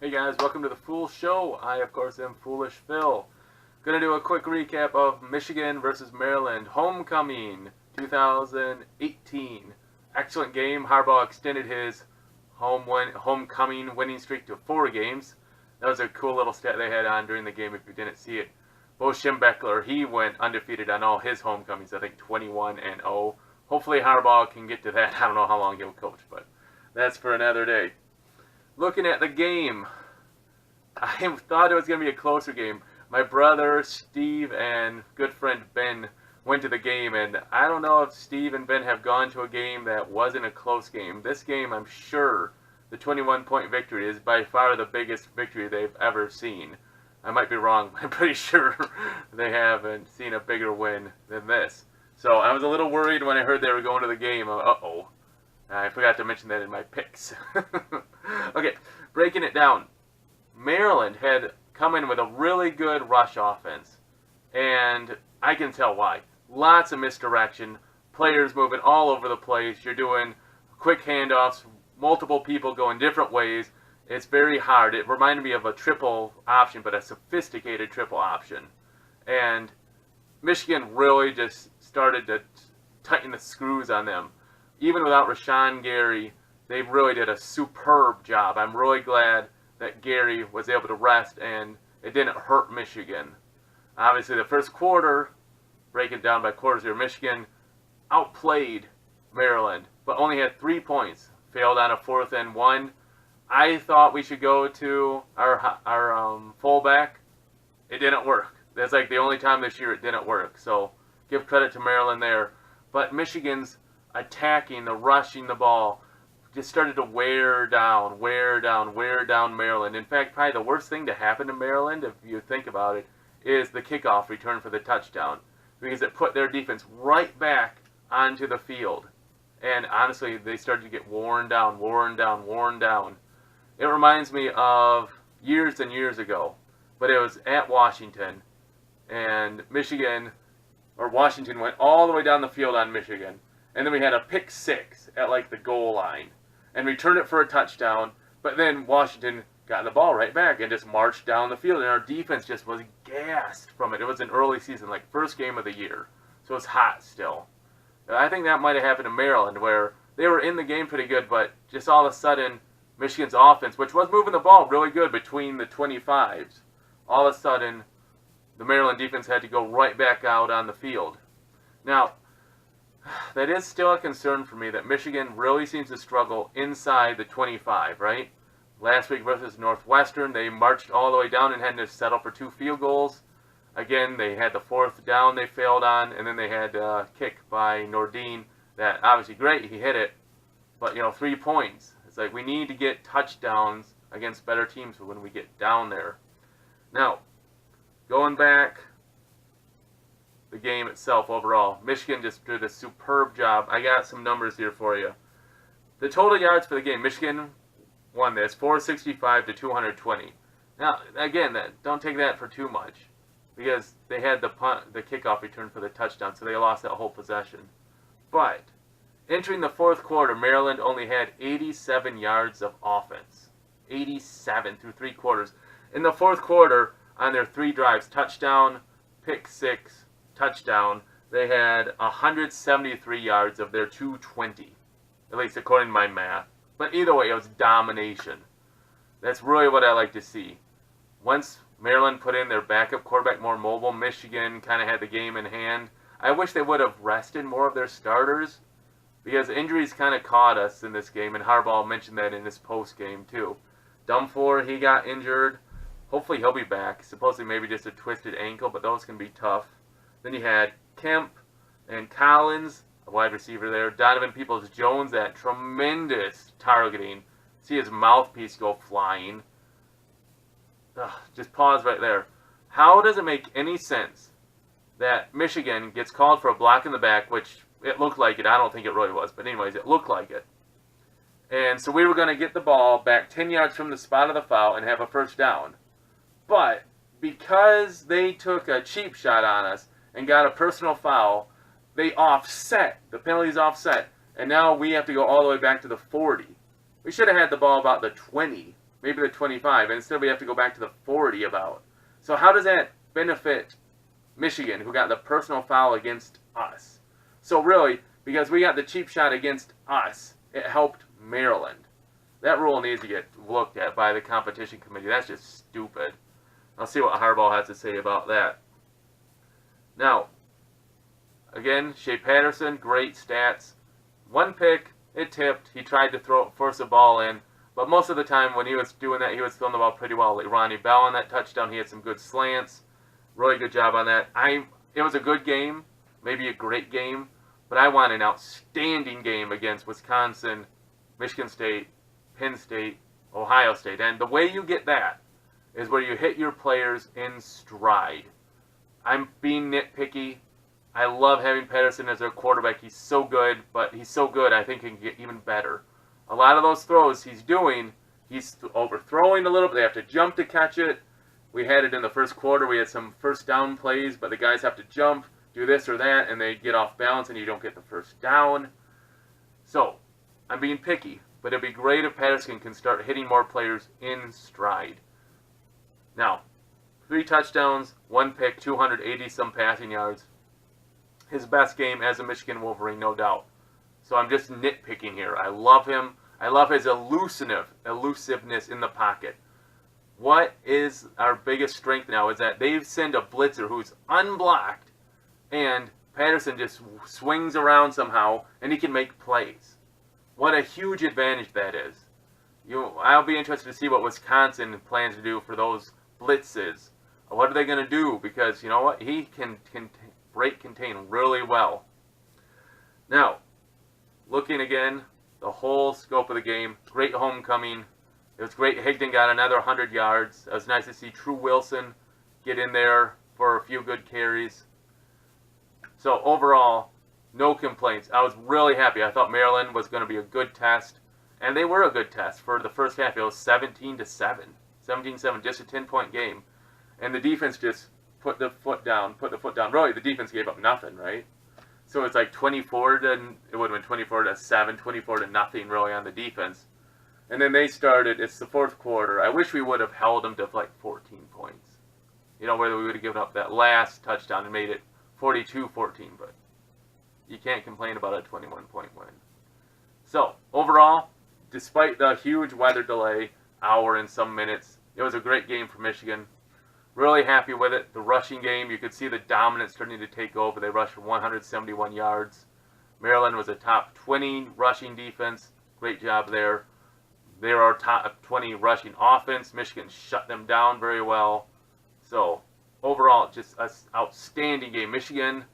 Hey guys, welcome to the Fool Show. I, of course, am Foolish Phil. Gonna do a quick recap of Michigan versus Maryland Homecoming 2018. Excellent game. Harbaugh extended his homecoming winning streak to 4 games. That was a cool little stat they had on during the game if you didn't see it. Bo Schembechler, he went undefeated on all his homecomings, I think 21-0. Hopefully Harbaugh can get to that. I don't know how long he'll coach, but that's for another day. Looking at the game, I thought it was going to be a closer game. My brother, Steve, and good friend Ben went to the game, and I don't know if Steve and Ben have gone to a game that wasn't a close game. This game, I'm sure, the 21-point victory is by far the biggest victory they've ever seen. I might be wrong, but I'm pretty sure they haven't seen a bigger win than this. So I was a little worried when I heard they were going to the game. Uh-oh. I forgot to mention that in my picks. Okay, breaking it down. Maryland had come in with a really good rush offense, and I can tell why. Lots of misdirection, players moving all over the place. You're doing quick handoffs, multiple people going different ways. It's very hard. It reminded me of a triple option, but a sophisticated triple option. And Michigan really just started to tighten the screws on them. Even without Rashawn Gary, they really did a superb job. I'm really glad that Gary was able to rest and it didn't hurt Michigan. Obviously, the first quarter, breaking down by quarters here, Michigan outplayed Maryland, but only had 3 points. Failed on a 4th and 1. I thought we should go to our fullback. It didn't work. That's like the only time this year it didn't work. So give credit to Maryland there. But Michigan's attacking, the rushing the ball, just started to wear down Maryland. In fact, probably the worst thing to happen to Maryland, if you think about it, is the kickoff return for the touchdown. Because it put their defense right back onto the field. And honestly, they started to get worn down. It reminds me of years and years ago. But it was at Washington. And Washington went all the way down the field on Michigan. And then we had a pick 6 at like the goal line and returned it for a touchdown. But then Washington got the ball right back and just marched down the field. And our defense just was gassed from it. It was an early season, like first game of the year. So it's hot still. I think that might have happened to Maryland where they were in the game pretty good, but just all of a sudden Michigan's offense, which was moving the ball really good between the 25s, all of a sudden the Maryland defense had to go right back out on the field. Now, that is still a concern for me that Michigan really seems to struggle inside the 25, right? Last week versus Northwestern, they marched all the way down and had to settle for 2 field goals. Again, they had the 4th down they failed on, and then they had a kick by Nordine that obviously great, he hit it, but 3 points. It's like we need to get touchdowns against better teams when we get down there. Now, going back, the game itself overall, Michigan just did a superb job. I got some numbers here for you. The total yards for the game, Michigan won this 465 to 220. Now, again, don't take that for too much because they had the kickoff return for the touchdown, so they lost that whole possession. But entering the 4th quarter, Maryland only had 87 yards of offense. 87 through 3 quarters. In the 4th quarter, on their 3 drives, touchdown, pick 6, touchdown, they had 173 yards of their 220, at least according to my math. But either way, it was domination. That's really what I like to see. Once Maryland put in their backup quarterback more mobile, Michigan kind of had the game in hand. I wish they would have rested more of their starters because injuries kind of caught us in this game, and Harbaugh mentioned that in his post game too. Dumfour, he got injured. Hopefully he'll be back. Supposedly maybe just a twisted ankle, but those can be tough. Then you had Kemp and Collins, a wide receiver there. Donovan Peoples-Jones, that tremendous targeting. See his mouthpiece go flying. Just pause right there. How does it make any sense that Michigan gets called for a block in the back, which it looked like it. I don't think it really was, but anyways, it looked like it. And so we were going to get the ball back 10 yards from the spot of the foul and have a first down. But because they took a cheap shot on us and got a personal foul, they offset. The penalty's offset. And now we have to go all the way back to the 40. We should have had the ball about the 20, maybe the 25, and instead we have to go back to the 40 about. So how does that benefit Michigan, who got the personal foul against us? So really, because we got the cheap shot against us, it helped Maryland. That rule needs to get looked at by the competition committee. That's just stupid. I'll see what Harbaugh has to say about that. Now, again, Shea Patterson, great stats. One pick, it tipped. He tried to force a ball in, but most of the time when he was doing that, he was throwing the ball pretty well. Like Ronnie Bell on that touchdown, he had some good slants. Really good job on that. It was a good game, maybe a great game, but I want an outstanding game against Wisconsin, Michigan State, Penn State, Ohio State. And the way you get that is where you hit your players in stride. I'm being nitpicky. I love having Patterson as their quarterback. He's so good, but he's so good I think he can get even better. A lot of those throws he's doing, he's overthrowing a little bit. They have to jump to catch it. We had it in the first quarter. We had some first down plays, but the guys have to jump, do this or that, and they get off balance and you don't get the first down. So, I'm being picky. But it'd be great if Patterson can start hitting more players in stride. Now, 3 touchdowns, 1 pick, 280-some passing yards. His best game as a Michigan Wolverine, no doubt. So I'm just nitpicking here. I love him. I love his elusiveness in the pocket. What is our biggest strength now is that they send a blitzer who's unblocked, and Patterson just swings around somehow, and he can make plays. What a huge advantage that is. I'll be interested to see what Wisconsin plans to do for those blitzes. What are they going to do? Because, you know what? He can break contain really well. Now, looking again, the whole scope of the game. Great homecoming. It was great. Higdon got another 100 yards. It was nice to see True Wilson get in there for a few good carries. So, overall, no complaints. I was really happy. I thought Maryland was going to be a good test, and they were a good test. For the first half, it was 17-7. 17-7, just a 10-point game. And the defense just put the foot down. Really, the defense gave up nothing, right? So it's like 24 to, it would have been 24-7, 24 to nothing really on the defense. And then they started, it's the fourth quarter. I wish we would have held them to like 14 points. You know, whether we would have given up that last touchdown and made it 42-14, but you can't complain about a 21-point win. So, overall, despite the huge weather delay, hour and some minutes, it was a great game for Michigan. Really happy with it. The rushing game, you could see the dominance starting to take over. They rushed for 171 yards. Maryland was a top 20 rushing defense. Great job there. They were our top 20 rushing offense. Michigan shut them down very well. So, overall, just an outstanding game. Michigan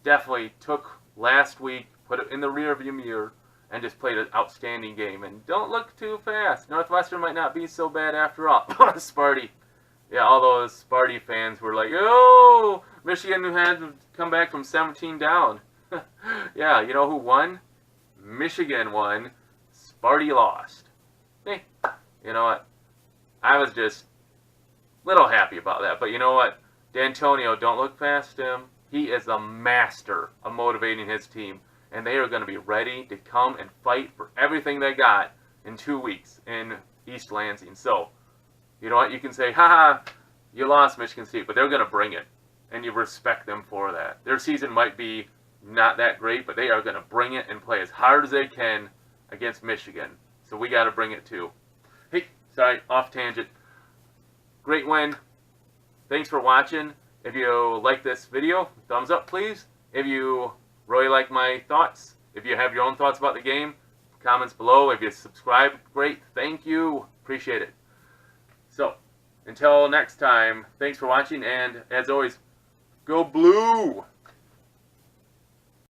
definitely took last week, put it in the rearview mirror, and just played an outstanding game. And don't look too fast. Northwestern might not be so bad after all. Sparty. Yeah, all those Sparty fans were like, oh, Michigan had to come back from 17 down. Yeah, you know who won? Michigan won. Sparty lost. Hey, you know what? I was just a little happy about that. But you know what? D'Antonio, don't look past him. He is a master of motivating his team, and they are going to be ready to come and fight for everything they got in 2 weeks in East Lansing. So, you know what? You can say, haha, you lost Michigan State, but they're going to bring it, and you respect them for that. Their season might be not that great, but they are going to bring it and play as hard as they can against Michigan. So we got to bring it too. Hey, sorry, off tangent. Great win. Thanks for watching. If you like this video, thumbs up please. If you really like my thoughts, if you have your own thoughts about the game, comments below. If you subscribe, great. Thank you. Appreciate it. So, until next time, thanks for watching, and as always, go blue!